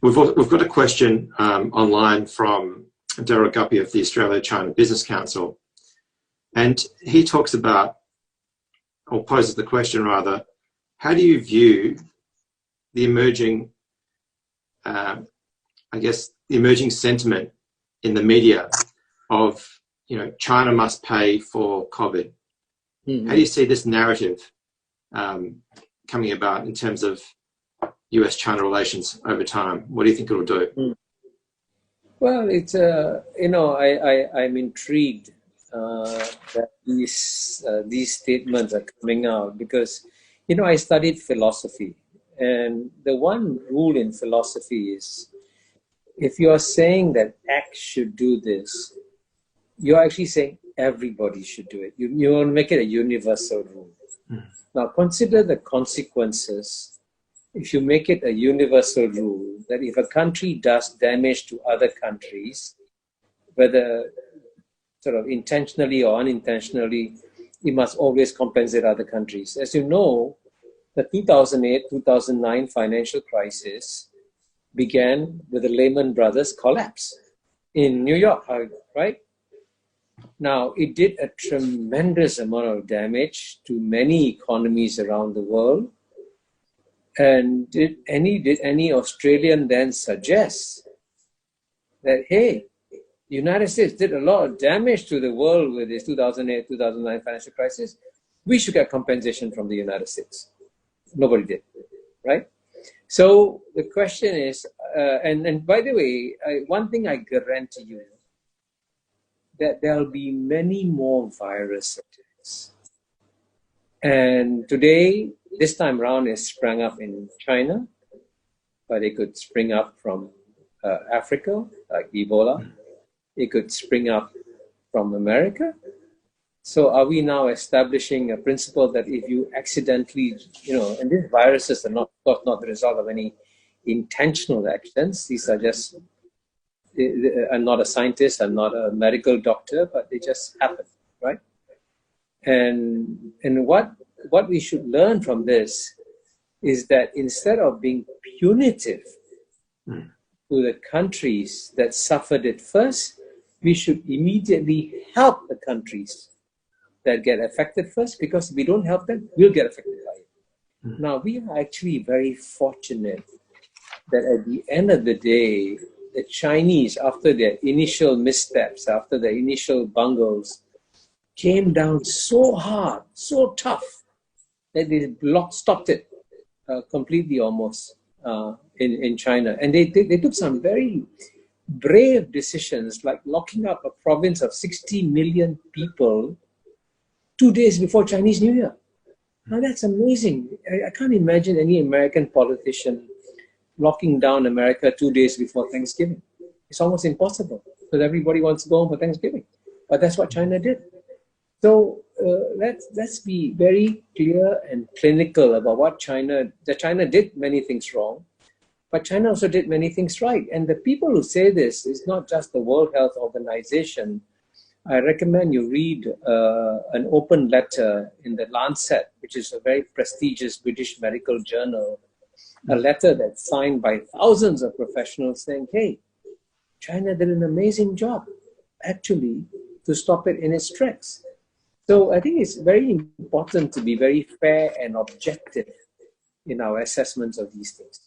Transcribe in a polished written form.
we've got a question online from Daryl Guppy of the Australia-China Business Council, and he talks about, or poses the question rather, how do you view the emerging, I guess, the emerging sentiment in the media of, you know, China must pay for COVID? Mm-hmm. How do you see this narrative coming about in terms of US-China relations over time? What do you think it will do? Well, it's you know, I'm intrigued that these statements are coming out because, you know, I studied philosophy, and the one rule in philosophy is if you are saying that X should do this, you're actually saying everybody should do it. You want to make it a universal rule. Now consider the consequences if you make it a universal rule that if a country does damage to other countries, whether sort of intentionally or unintentionally, it must always compensate other countries. As you know, the 2008-2009 financial crisis began with the Lehman Brothers collapse in New York, right? Now, it did a tremendous amount of damage to many economies around the world. And did any Australian then suggest that, hey, the United States did a lot of damage to the world with this 2008-2009 financial crisis, we should get compensation from the United States? Nobody did, right? So the question is, and by the way, one thing I guarantee you, that there'll be many more virus attacks. And today, this time around, it sprang up in China, but it could spring up from Africa, like Ebola. It could spring up from America. So are we now establishing a principle that if you accidentally, you know, and these viruses are not the result of any intentional accidents. These are just, I'm not a scientist, I'm not a medical doctor, but they just happen, right? And what we should learn from this is that instead of being punitive to the countries that suffered it first, we should immediately help the countries that get affected first, because if we don't help them, we'll get affected by it. Now, we are actually very fortunate that at the end of the day, the Chinese, after their initial missteps, after their initial bungles, came down so hard, so tough, that they stopped it completely almost in China. And they took some very brave decisions, like locking up a province of 60 million people 2 days before Chinese New Year. Now that's amazing. I can't imagine any American politician locking down America 2 days before Thanksgiving. It's almost impossible because everybody wants to go home for Thanksgiving. But that's what China did. So let's be very clear and clinical about what China did many things wrong, but China also did many things right. And the people who say this is not just the World Health Organization. I recommend you read an open letter in the Lancet, which is a very prestigious British medical journal, a letter that's signed by thousands of professionals saying, hey, China did an amazing job, actually, to stop it in its tracks. So I think it's very important to be very fair and objective in our assessments of these things.